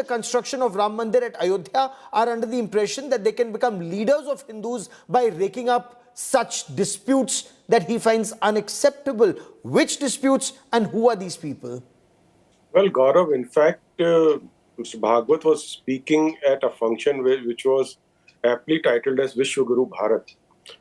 the construction of Ram Mandir at Ayodhya are under the impression that they can become leaders of Hindus by raking up such disputes that he finds unacceptable. Which disputes and who are these people? Well, Gaurav, in fact, Mr. Bhagwat was speaking at a function which was aptly titled as Vishwaguru Bharat,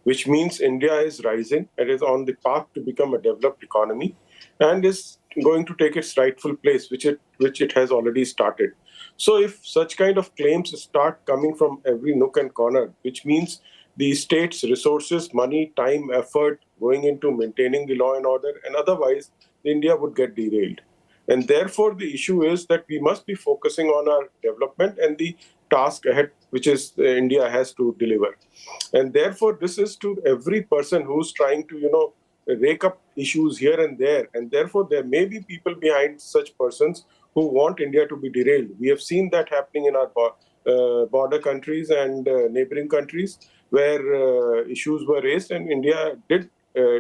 which means India is rising and is on the path to become a developed economy and is going to take its rightful place, which it has already started. So if such kind of claims start coming from every nook and corner, which means the state's resources, money, time, effort going into maintaining the law and order, and otherwise India would get derailed. And therefore, the issue is that we must be focusing on our development and the task ahead, which is India has to deliver. And therefore, this is to every person who's trying to, rake up issues here and there. And therefore, there may be people behind such persons who want India to be derailed. We have seen that happening in our border countries and neighboring countries where issues were raised, and India did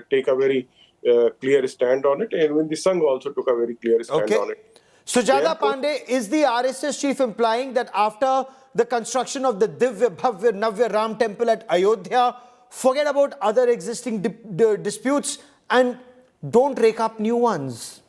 take a very clear stand on it, and even the Sangh also took a very clear stand on it. Sujata Pandey, is the RSS chief implying that after the construction of the Divya Bhavya Navya Ram temple at Ayodhya, forget about other existing disputes and don't rake up new ones?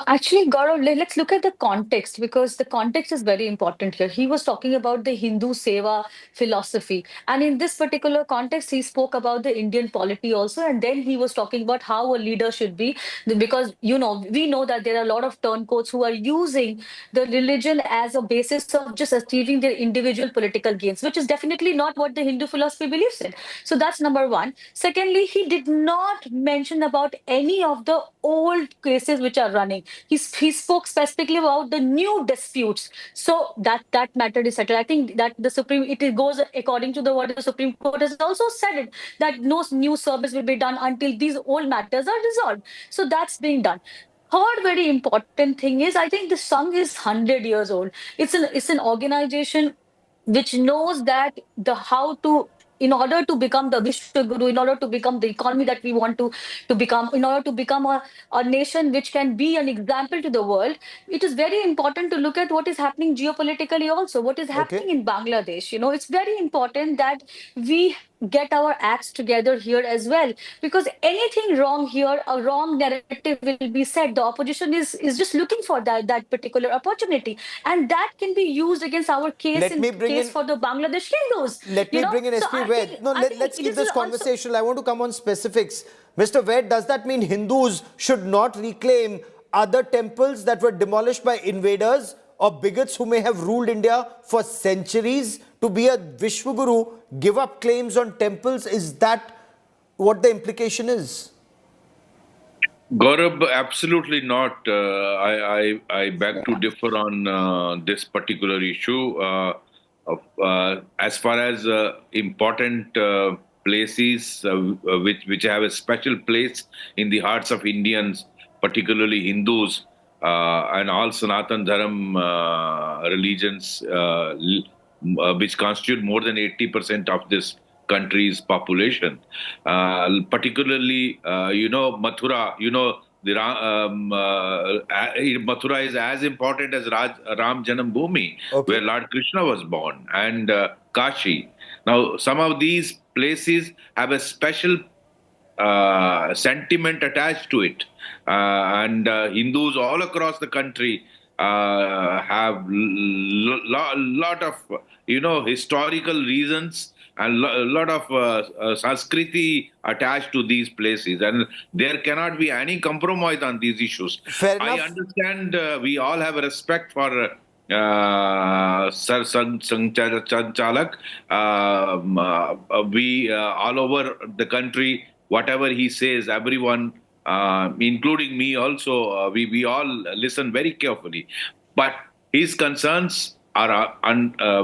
Actually, Gaurav, let's look at the context, because the context is very important here. He was talking about the Hindu Seva philosophy. And in this particular context, he spoke about the Indian polity also. And then he was talking about how a leader should be, because, we know that there are a lot of turncoats who are using the religion as a basis of just achieving their individual political gains, which is definitely not what the Hindu philosophy believes in. So that's number one. Secondly, he did not mention about any of the old cases which are running. He spoke specifically about the new disputes. So that matter is settled. I think that it goes according to what the Supreme Court has also said it, that no new service will be done until these old matters are resolved. So that's being done. Third very important thing is, I think the Sangh is 100 years old. It's an organization which knows that how to, in order to become the Vishwaguru, in order to become the economy that we want to become, in order to become a nation which can be an example to the world, it is very important to look at what is happening geopolitically also, what is happening in Bangladesh. It's very important that we get our acts together here as well, because anything wrong here, a wrong narrative will be said. The opposition is just looking for that particular opportunity, and that can be used against our case for the Bangladesh Hindus. Let me bring in SP Ved. No, let's keep this conversation. I want to come on specifics. Mr. Ved, does that mean Hindus should not reclaim other temples that were demolished by invaders or bigots who may have ruled India for centuries? To be a Vishwaguru, give up claims on temples? Is that what the implication is? Gaurav, absolutely not. I beg to differ on this particular issue. As far as important places which have a special place in the hearts of Indians, particularly Hindus and all Sanatan Dharam religions, which constitute more than 80% of this country's population. Particularly, Mathura, Mathura is as important as Ram Janambhoomi, where Lord Krishna was born, and Kashi. Now, some of these places have a special sentiment attached to it, and Hindus all across the country have lot of historical reasons and a lot of Sanskriti attached to these places, and there cannot be any compromise on these issues. Fair enough. I understand we all have a respect for Sir Sanchalak. We all over the country, whatever he says, everyone, including me also, we all listen very carefully. But his concerns are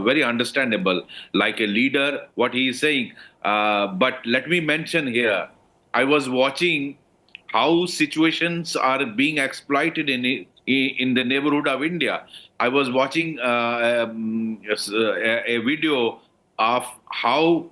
very understandable, like a leader, what he is saying. But let me mention here, I was watching how situations are being exploited in the neighborhood of India. I was watching a video of how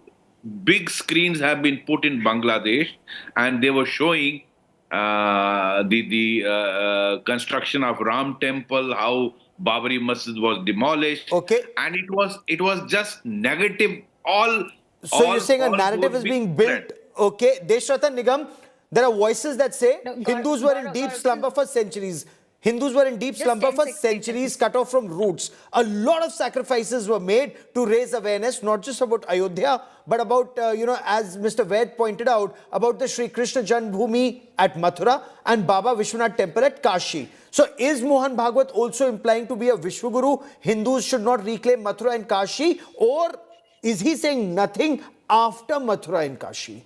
big screens have been put in Bangladesh, and they were showing the construction of Ram temple, how Babri Masjid was demolished, Okay. and it was just negative. All So you're saying a all narrative those is big being built. spread. Okay, Deshratan Nigam, there are voices that say No, Hindus were in deep Gaurav, slumber for centuries. Hindus were in deep just slumber 10 for seconds. centuries, cut off from roots. A lot of sacrifices were made to raise awareness, not just about Ayodhya, but about, as Mr. Ved pointed out, about the Sri Krishna Janmabhoomi at Mathura and Baba Vishwanath temple at Kashi. So is Mohan Bhagwat also implying to be a Vishwaguru? Hindus should not reclaim Mathura and Kashi, or is he saying nothing after Mathura and Kashi?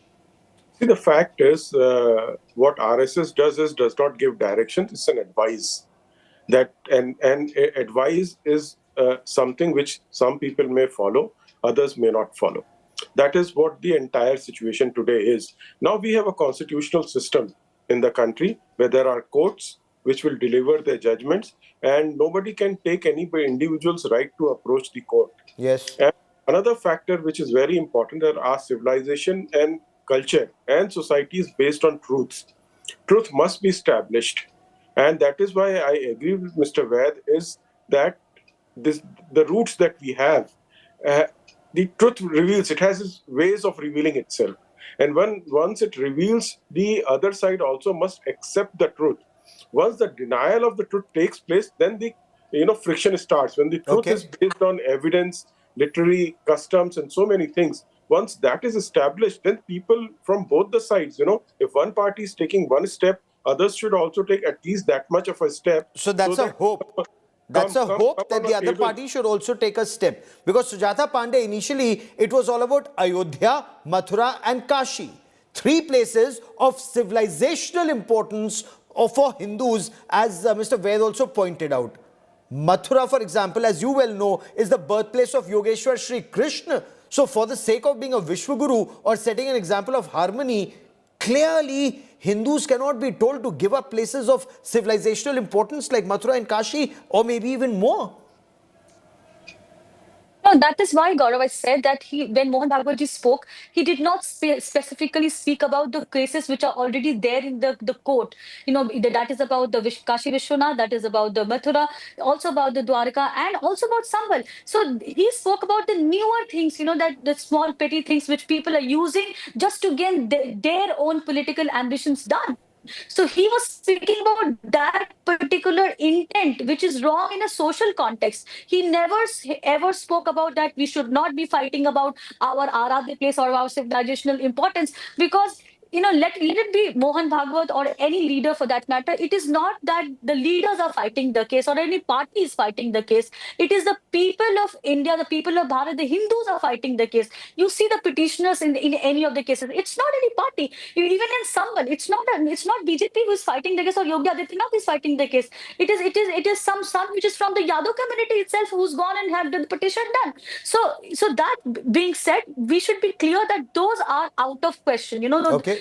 See, the fact is, what RSS does not give direction. It's an advice. That and advice is something which some people may follow, others may not follow. That is what the entire situation today is. Now we have a constitutional system in the country where there are courts which will deliver their judgments, and nobody can take any individual's right to approach the court. Yes. And another factor which is very important, that our civilization and culture and society is based on truths. Truth must be established. And that is why I agree with Mr. Ved, is that the roots that we have, the truth reveals, it has its ways of revealing itself. And once it reveals, the other side also must accept the truth. Once the denial of the truth takes place, then the friction starts. When the truth is based on evidence, literary customs, and so many things, once that is established, then people from both the sides, if one party is taking one step, others should also take at least that much of a step. So that's a hope. That's a hope that the other party should also take a step. Because Sujata Pandey, initially, it was all about Ayodhya, Mathura and Kashi. Three places of civilizational importance for Hindus, as Mr. Ved also pointed out. Mathura, for example, as you well know, is the birthplace of Yogeshwar Sri Krishna. So for the sake of being a Vishwaguru or setting an example of harmony, clearly Hindus cannot be told to give up places of civilizational importance like Mathura and Kashi, or maybe even more. No, that is why, Gaurav, I said that when Mohan Bhagwat spoke, he did not specifically speak about the cases which are already there in the court. That is about the Kashi Vishwanath, that is about the Mathura, also about the Dwarka, and also about Sambhal. So he spoke about the newer things, that the small petty things which people are using just to gain their own political ambitions done. So he was speaking about that particular intent, which is wrong in a social context. He never ever spoke about that we should not be fighting about our Aradhya place or our civilizational importance, because let it be Mohan Bhagwat or any leader for that matter. It is not that the leaders are fighting the case or any party is fighting the case. It is the people of India, the people of Bharat, the Hindus are fighting the case. You see the petitioners in any of the cases. It's not any party. Even in Sambal, it's not BJP who is fighting the case or Yogi Adityanath is fighting the case. It is some son which is from the Yadav community itself who's gone and have the petition done. So that being said, we should be clear that those are out of question.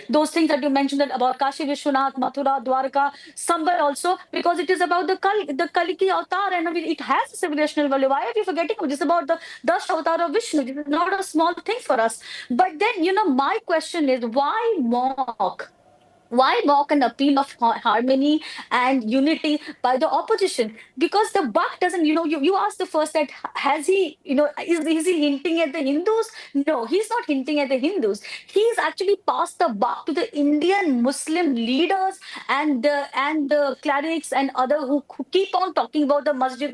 Those things that you mentioned about Kashi Vishwanath, Mathura, Dwarka, Sambal also, because it is about the Kaliki avatar, and it has a civilizational value. Why are we forgetting? It is about the Dash avatar of Vishnu. It is not a small thing for us. But then, my question is, why mock? Why mock an appeal of harmony and unity by the opposition? Because the buck doesn't, you asked the first that has he, is he hinting at the Hindus? No, he's not hinting at the Hindus. He's actually passed the buck to the Indian Muslim leaders and the clerics and other who keep on talking about the masjid,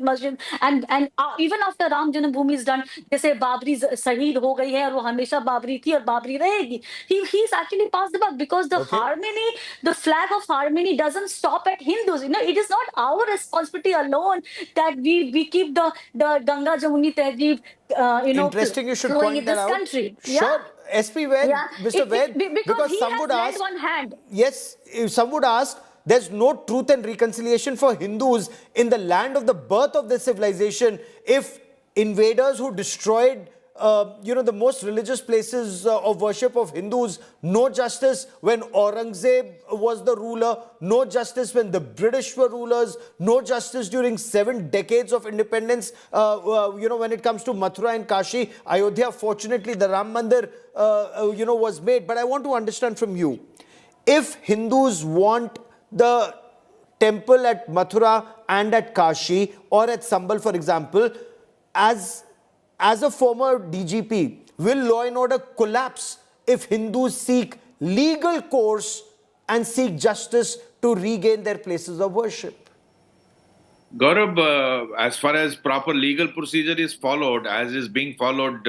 and even after Ram Janmabhoomi is done, they say Babri Shaheed ho gayi hai, aur wo hamesha Babri thi aur Babri rahegi. He's actually passed the buck because the harmony, the flag of harmony doesn't stop at Hindus. It is not our responsibility alone that we keep the Ganga Jamuni Tehzeeb, Interesting, you should flowing point in that this out. country. Sure, SP Ved, Mr. Ved, because he some has would led ask, one hand. yes, some would ask, there's no truth and reconciliation for Hindus in the land of the birth of the civilization if invaders who destroyed the most religious places of worship of Hindus, no justice when Aurangzeb was the ruler, no justice when the British were rulers, no justice during 7 decades of independence, when it comes to Mathura and Kashi. Ayodhya, fortunately, the Ram Mandir, was made. But I want to understand from you, if Hindus want the temple at Mathura and at Kashi or at Sambal, for example, as a former DGP, will law and order collapse if Hindus seek legal course and seek justice to regain their places of worship? Gaurav, as far as proper legal procedure is followed, as is being followed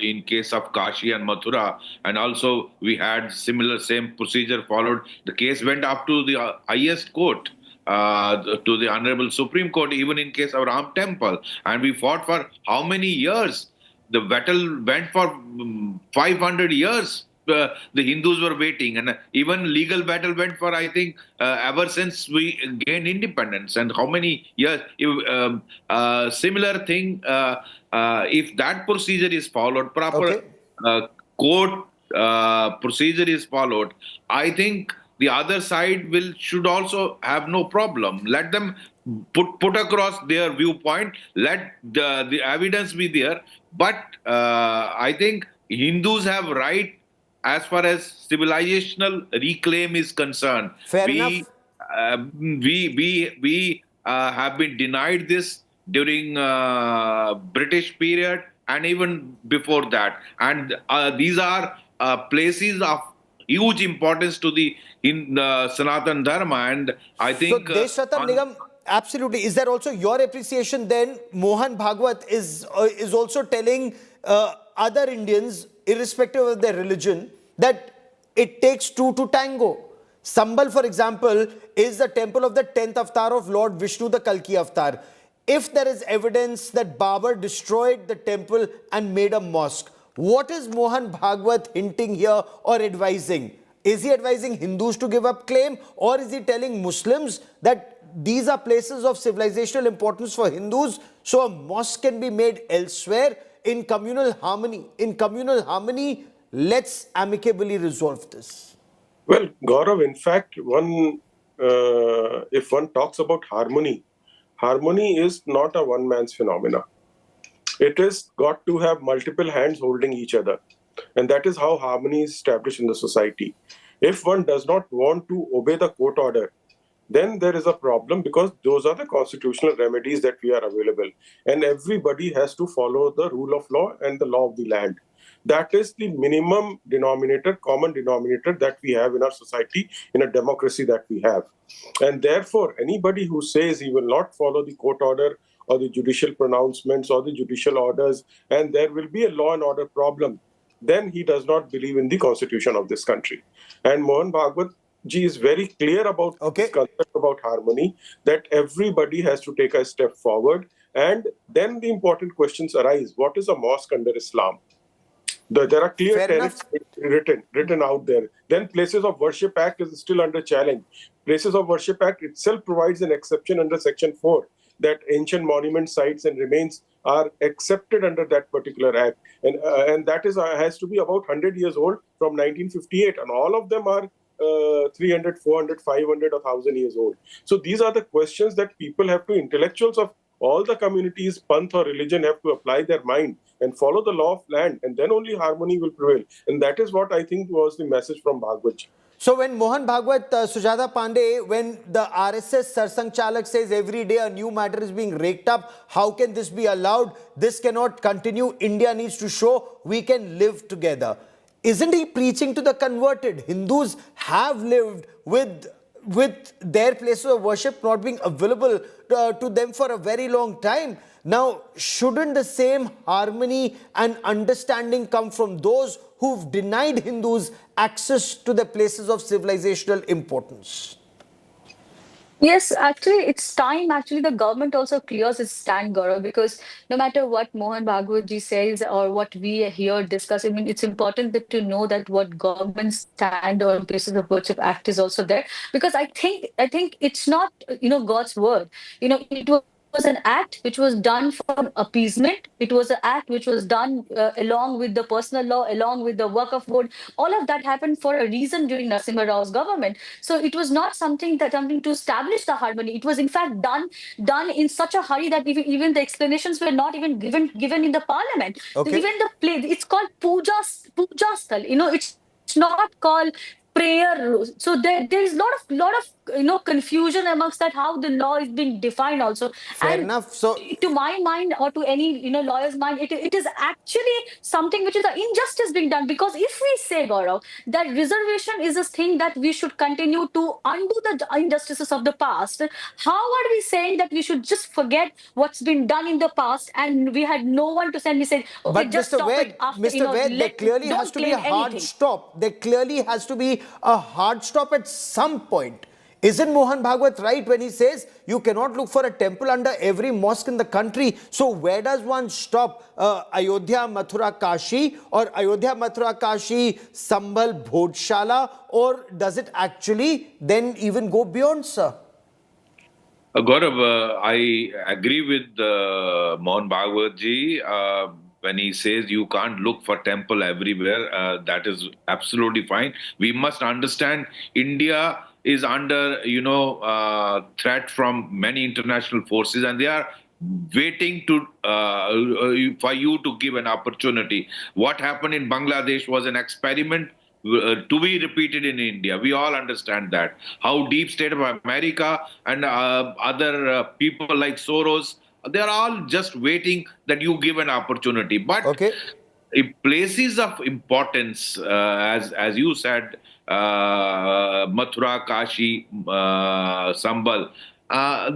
in case of Kashi and Mathura, and also we had same procedure followed. The case went up to the highest court, to the Honorable Supreme Court, even in case of Ram Temple, and we fought for how many years? The battle went for 500 years. The Hindus were waiting, and even legal battle went for, I think, ever since we gained independence. And how many years? Similar thing. If that procedure is followed, proper court procedure is followed, I think the other side should also have no problem. Let them put across their viewpoint. Let the evidence be there. But I think Hindus have right as far as civilizational reclaim is concerned. Fair enough. We have been denied this during British period and even before that. And these are places of huge importance to the Sanatan Dharma. And I think... So, Deshrattan Nigam, absolutely. Is that also your appreciation then? Mohan Bhagwat is also telling other Indians, irrespective of their religion, that it takes two to tango. Sambal, for example, is the temple of the 10th avatar of Lord Vishnu, the Kalki avatar. If there is evidence that Babur destroyed the temple and made a mosque, what is Mohan Bhagwat hinting here or advising? Is he advising Hindus to give up claim, or is he telling Muslims that these are places of civilizational importance for Hindus, so a mosque can be made elsewhere in communal harmony? In communal harmony, let's amicably resolve this. Well, Gaurav, in fact, if one talks about harmony, harmony is not a one man's phenomena. It is got to have multiple hands holding each other. And that is how harmony is established in the society. If one does not want to obey the court order, then there is a problem, because those are the constitutional remedies that we are available. And everybody has to follow the rule of law and the law of the land. That is the minimum denominator, common denominator that we have in our society, in a democracy that we have. And therefore, anybody who says he will not follow the court order or the judicial pronouncements or the judicial orders, and there will be a law and order problem, then he does not believe in the constitution of this country. And Mohan Bhagwat ji is very clear about this concept about harmony, that everybody has to take a step forward. And then the important questions arise. What is a mosque under Islam? There are clear tenets written out there. Then Places of Worship Act is still under challenge. Places of Worship Act itself provides an exception under Section 4 that ancient monument sites and remains are accepted under that particular act. And that has to be about 100 years old from 1958. And all of them are 300, 400, 500, 1,000 years old. So these are the questions that people have to, intellectuals of all the communities, panth or religion, have to apply their mind and follow the law of land, and then only harmony will prevail. And that is what I think was the message from Bhagwat. So when Mohan Bhagwat, Sujata Pandey, when the RSS Sarsang Chalak says every day a new matter is being raked up, how can this be allowed? This cannot continue. India needs to show we can live together. Isn't he preaching to the converted? Hindus have lived with their places of worship not being available to them for a very long time. Now, shouldn't the same harmony and understanding come from those who've denied Hindus access to the places of civilizational importance? Yes, actually, it's time. Actually, the government also clears its stand, Gaurav, because no matter what Mohan Bhagwat ji says or what we here discuss, I mean, it's important to know that what government stand on Places of Worship Act is also there. Because I think it's not, God's word. It was an act which was done for appeasement. It was an act which was done along with the personal law, along with the work of board. All of that happened for a reason during Narasimha Rao's government. So it was not something to establish the harmony. It was in fact done in such a hurry that even the explanations were not even given in the parliament. Okay. Even the play, it's called puja sthal. It's not called prayer. So there is lot of confusion amongst that how the law is being defined also. Fair And enough. So to my mind or to any lawyer's mind, it is actually something which is an injustice being done, because if we say, Gaurav, that reservation is a thing that we should continue to undo the injustices of the past, how are we saying that we should just forget what's been done in the past and we had no one to send? We said, okay, but just Mr. stop it Ved, after, Mr. Ved, there clearly has don't to be a claim hard anything. stop. There clearly has to be a hard stop at some point. Isn't Mohan Bhagwat right when he says you cannot look for a temple under every mosque in the country? So where does one stop? Ayodhya, Mathura, Kashi, or Ayodhya, Mathura, Kashi, Sambhal, Bhodshala, or does it actually then even go beyond, sir? Gaurav, I agree with Mohan Bhagwat ji when he says you can't look for temple everywhere. That is absolutely fine. We must understand India is under, threat from many international forces, and they are waiting to for you to give an opportunity. What happened in Bangladesh was an experiment to be repeated in India. We all understand that. How deep state of America and other people like Soros, they're all just waiting that you give an opportunity. But Okay. places of importance, as you said, Mathura, Kashi, Sambhal.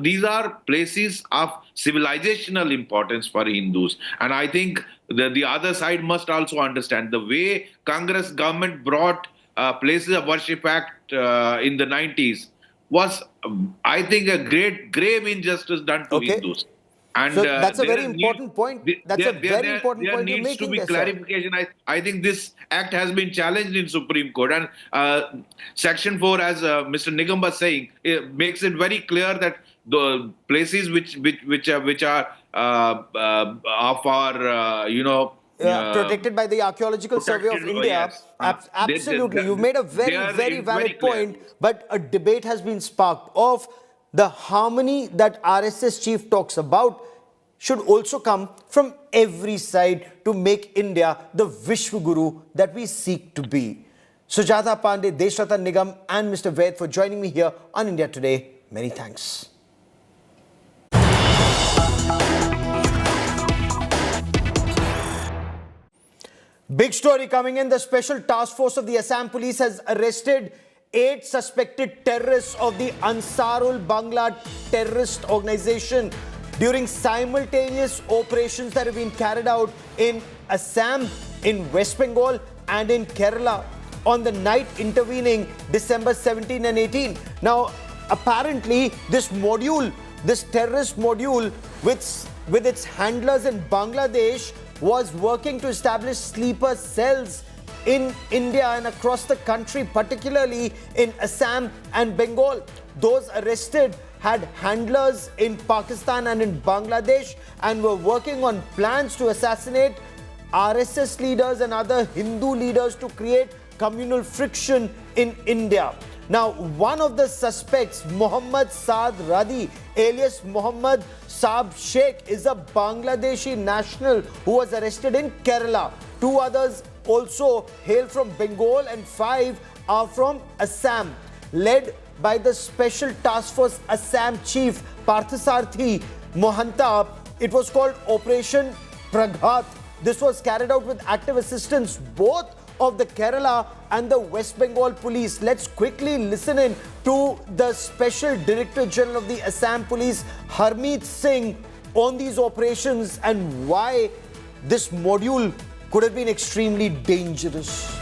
These are places of civilizational importance for Hindus, and I think the other side must also understand the way Congress government brought Places of Worship Act in the 90s was, I think, a great grave injustice done to Okay. Hindus. And So that's a very there important point. That's a very important there point you're needs to making be there, sir. clarification. I think this act has been challenged in Supreme Court, and Section 4, as Mr. Nigam was saying, it makes it very clear that the places which are of our Protected by the Archaeological Survey of protected, India. yes. Absolutely. You've made a very, they are very very valid clear. point, but a debate has been sparked of the harmony that RSS chief talks about should also come from every side to make India the Vishwa Guru that we seek to be. Sujata Pandey, Deshratan Nigam, and Mr. Ved for joining me here on India Today. Many thanks. Big story coming in. The Special Task Force of the Assam Police has arrested 8 suspected terrorists of the Ansarul Bangla terrorist organization during simultaneous operations that have been carried out in Assam, in West Bengal, and in Kerala on the night intervening December 17 and 18. Now, apparently, this terrorist module with its handlers in Bangladesh was working to establish sleeper cells in India and across the country, particularly in Assam and Bengal. Those arrested had handlers in Pakistan and in Bangladesh and were working on plans to assassinate RSS leaders and other Hindu leaders to create communal friction in India. Now, one of the suspects, Mohammad Saad Radi, alias Mohammad Saab Sheikh, is a Bangladeshi national who was arrested in Kerala. 2 others also hail from Bengal and 5 are from Assam. Led by the Special Task Force Assam Chief Parthasarthi Mohanta, it was called Operation Praghat. This was carried out with active assistance both of the Kerala and the West Bengal police. Let's quickly listen in to the Special Director General of the Assam Police, Harmeet Singh, on these operations and why this module could have been extremely dangerous.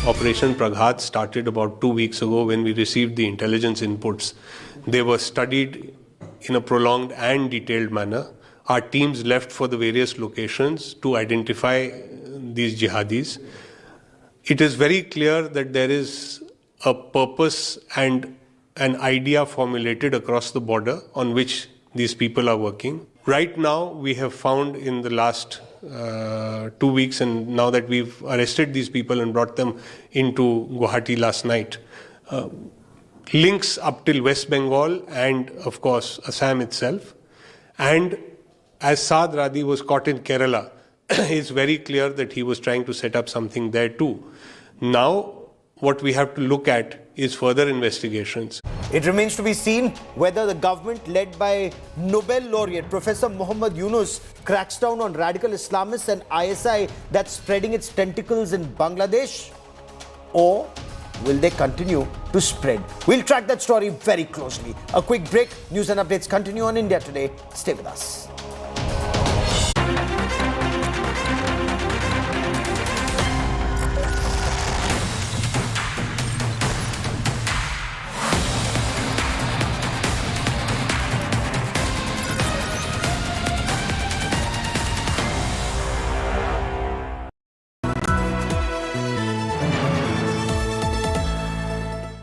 Operation Praghat started about 2 weeks ago when we received the intelligence inputs. They were studied in a prolonged and detailed manner. Our teams left for the various locations to identify these jihadis. It is very clear that there is a purpose and an idea formulated across the border on which these people are working. Right now, we have found in the last 2 weeks, and now that we've arrested these people and brought them into Guwahati last night, links up till West Bengal and, of course, Assam itself. And as Saad Radi was caught in Kerala, it's very clear that he was trying to set up something there too. Now, what we have to look at is further investigations. It remains to be seen whether the government led by Nobel laureate Professor Muhammad Yunus cracks down on radical Islamists and ISI that's spreading its tentacles in Bangladesh, or will they continue to spread? We'll track that story very closely. A quick break. News and updates continue on India Today. Stay with us.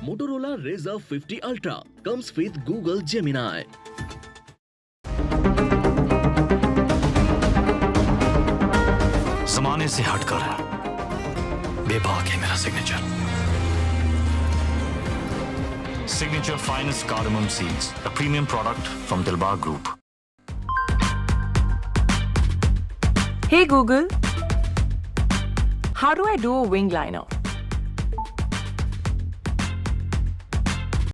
Motorola Razr 50 Ultra comes with Google Gemini. जमाने से हटकर है, बेबाक है मेरा signature. Signature Finest Cardamom Seeds, a premium product from Dilbar Group. Hey Google, how do I do a wing liner?